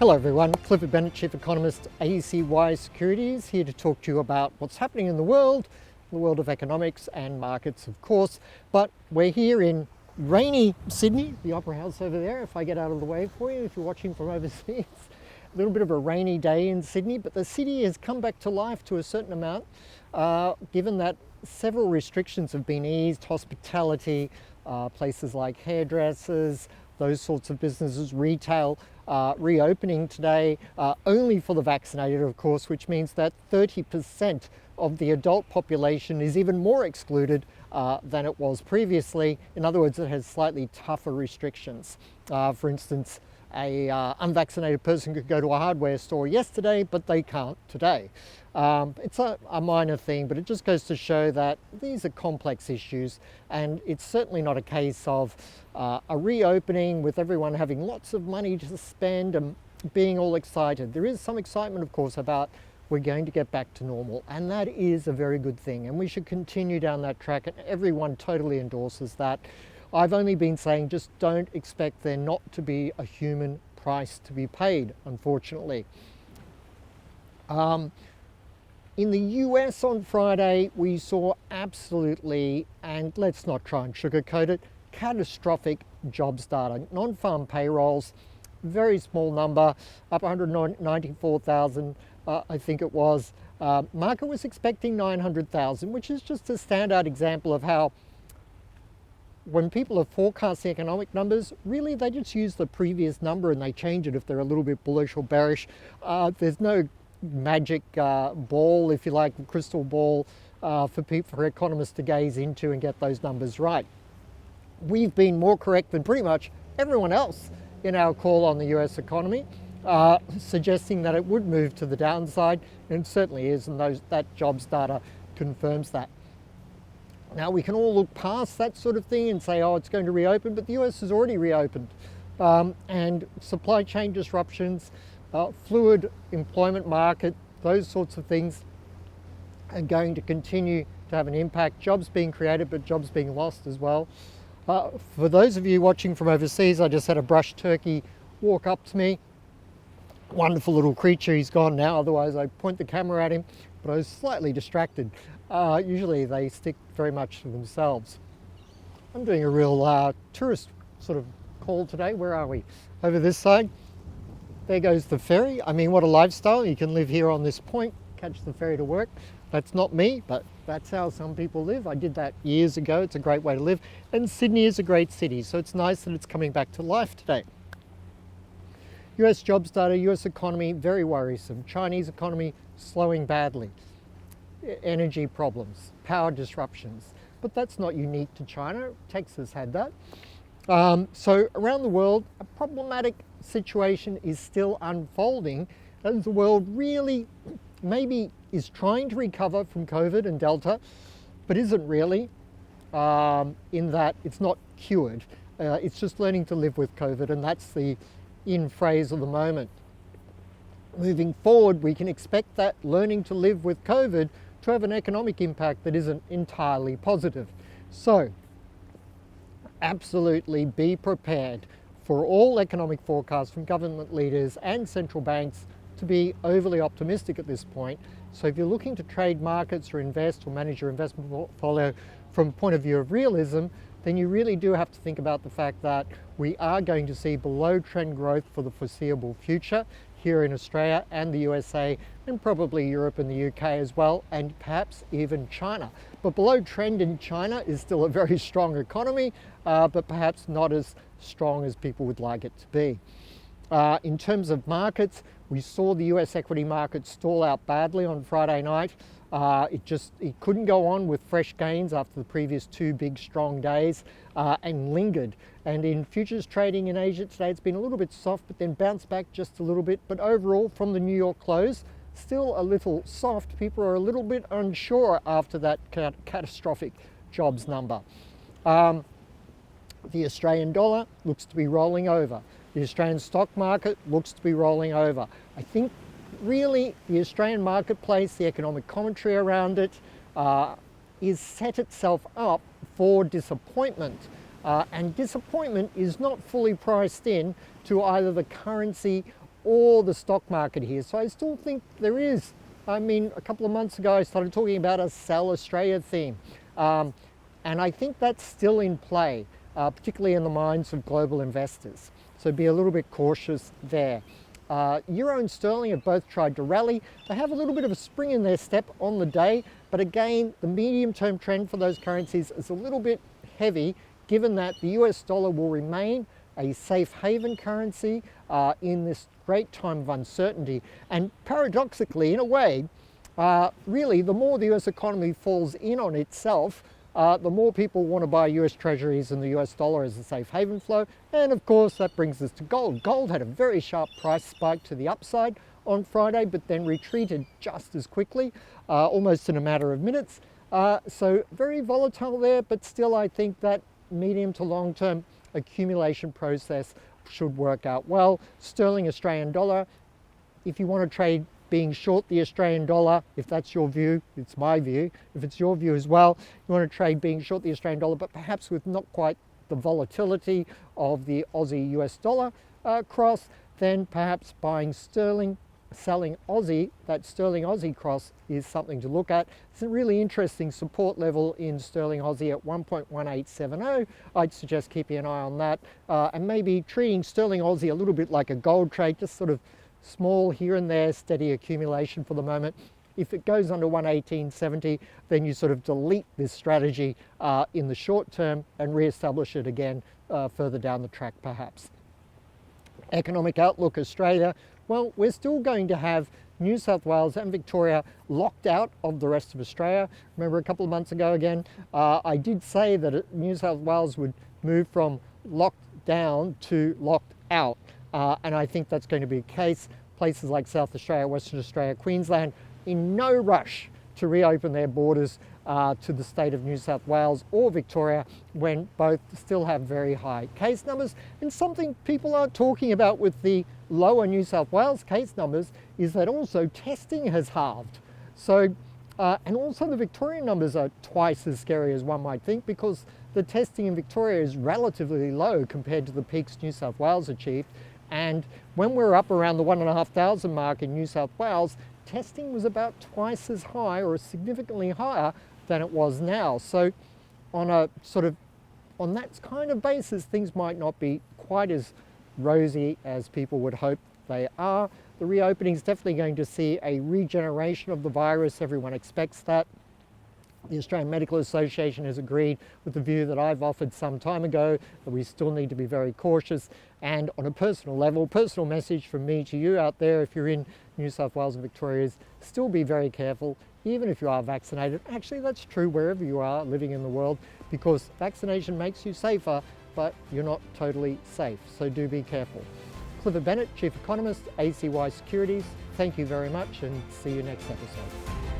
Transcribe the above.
Hello everyone, Clifford Bennett, Chief Economist, ACY Securities, here to talk to you about what's happening in the world of economics and markets of course, but we're here in rainy Sydney, the Opera House over there, if I get out of the way for you, if you're watching from overseas. A little bit of a rainy day in Sydney, but the city has come back to life to a certain amount, given that several restrictions have been eased, hospitality, places like hairdressers, those sorts of businesses, retail, reopening today, only for the vaccinated, of course, which means that 30% of the adult population is even more excluded than it was previously. In other words, it has slightly tougher restrictions. For instance, a unvaccinated person could go to a hardware store yesterday, but they can't today. It's a minor thing, but it just goes to show that these are complex issues, and it's certainly not a case of a reopening with everyone having lots of money to spend and being all excited. There is some excitement, of course, about we're going to get back to normal, and that is a very good thing, and we should continue down that track, and everyone totally endorses that. I've only been saying just don't expect there not to be a human price to be paid, unfortunately. In the US on Friday, we saw absolutely, and let's not try and sugarcoat it, catastrophic jobs data. Non-farm payrolls, very small number, up 194,000, I think it was. Market was expecting 900,000, which is just a standout example of how when people are forecasting economic numbers, really they just use the previous number and they change it if they're a little bit bullish or bearish. There's no magic ball, if you like, crystal ball for economists to gaze into and get those numbers right. We've been more correct than pretty much everyone else in our call on the US economy, suggesting that it would move to the downside, and it certainly is, and that jobs data confirms that. Now, we can all look past that sort of thing and say, oh, it's going to reopen, but the US has already reopened. And supply chain disruptions, fluid employment market, those sorts of things are going to continue to have an impact. Jobs being created, but jobs being lost as well. For those of you watching from overseas, I just had a brush turkey walk up to me. Wonderful little creature, he's gone now, otherwise I'd point the camera at him, but I was slightly distracted. Usually they stick very much to themselves. I'm doing a real tourist sort of call today. Where are we? Over this side. There goes the ferry. I mean, what a lifestyle. You can live here on this point, catch the ferry to work. That's not me, but that's how some people live. I did that years ago. It's a great way to live. And Sydney is a great city, so it's nice that it's coming back to life today. US jobs data, US economy, very worrisome. Chinese economy slowing badly. Energy problems, power disruptions, but that's not unique to China. Texas had that. So around the world, a problematic situation is still unfolding as the world really maybe is trying to recover from COVID and Delta, but isn't really, in that it's not cured. It's just learning to live with COVID, and that's the in phrase of the moment. Moving forward, we can expect that learning to live with COVID to have an economic impact that isn't entirely positive. So, absolutely be prepared for all economic forecasts from government leaders and central banks to be overly optimistic at this point. So if you're looking to trade markets or invest or manage your investment portfolio from a point of view of realism, then you really do have to think about the fact that we are going to see below trend growth for the foreseeable future here in Australia and the USA, and probably Europe and the UK as well, and perhaps even China. But below trend in China is still a very strong economy, but perhaps not as strong as people would like it to be. In terms of markets, we saw the US equity market stall out badly on Friday night. It couldn't go on with fresh gains after the previous two big strong days and lingered. And in futures trading in Asia today, it's been a little bit soft, but then bounced back just a little bit. But overall, from the New York close, still a little soft. People are a little bit unsure after that catastrophic jobs number. The Australian dollar looks to be rolling over. The Australian stock market looks to be rolling over. I think really the Australian marketplace, the economic commentary around it, is set itself up for disappointment. And disappointment is not fully priced in to either the currency or the stock market here. So I still think there is. I mean, a couple of months ago, I started talking about a Sell Australia theme. And I think that's still in play, particularly in the minds of global investors. So be a little bit cautious there. Euro and sterling have both tried to rally. They have a little bit of a spring in their step on the day, but again, the medium-term trend for those currencies is a little bit heavy, given that the US dollar will remain a safe haven currency in this great time of uncertainty. And paradoxically, in a way, really, the more the US economy falls in on itself, the more people want to buy US treasuries and the US dollar as a safe haven flow. And of course, that brings us to gold. Gold had a very sharp price spike to the upside on Friday, but then retreated just as quickly, almost in a matter of minutes. So very volatile there, but still I think that medium to long term accumulation process should work out well. Sterling Australian dollar, if you want to trade being short the Australian dollar, if that's your view, it's my view, if it's your view as well, you want to trade being short the Australian dollar, but perhaps with not quite the volatility of the Aussie US dollar cross, then perhaps buying sterling, selling Aussie, that sterling Aussie cross is something to look at. It's a really interesting support level in sterling Aussie at 1.1870. I'd suggest keeping an eye on that and maybe treating sterling Aussie a little bit like a gold trade, just sort of small here and there, steady accumulation for the moment. If it goes under 118.70, then you sort of delete this strategy in the short term and re-establish it again further down the track perhaps. Economic outlook Australia, well, we're still going to have New South Wales and Victoria locked out of the rest of Australia. Remember a couple of months ago again, I did say that New South Wales would move from locked down to locked out. And I think that's going to be the case. Places like South Australia, Western Australia, Queensland, in no rush to reopen their borders to the state of New South Wales or Victoria, when both still have very high case numbers. And something people aren't talking about with the lower New South Wales case numbers is that also testing has halved. So, and also the Victorian numbers are twice as scary as one might think, because the testing in Victoria is relatively low compared to the peaks New South Wales achieved. And when we're up around the 1,500 mark in New South Wales, testing was about twice as high or significantly higher than it was now. So on a sort of, on that kind of basis, things might not be quite as rosy as people would hope they are. The reopening is definitely going to see a regeneration of the virus. Everyone expects that. The Australian Medical Association has agreed with the view that I've offered some time ago, that we still need to be very cautious. And on a personal level, personal message from me to you out there, if you're in New South Wales and Victoria, is still be very careful, even if you are vaccinated. Actually, that's true wherever you are living in the world, because vaccination makes you safer, but you're not totally safe. So do be careful. Clifford Bennett, Chief Economist, ACY Securities. Thank you very much, and see you next episode.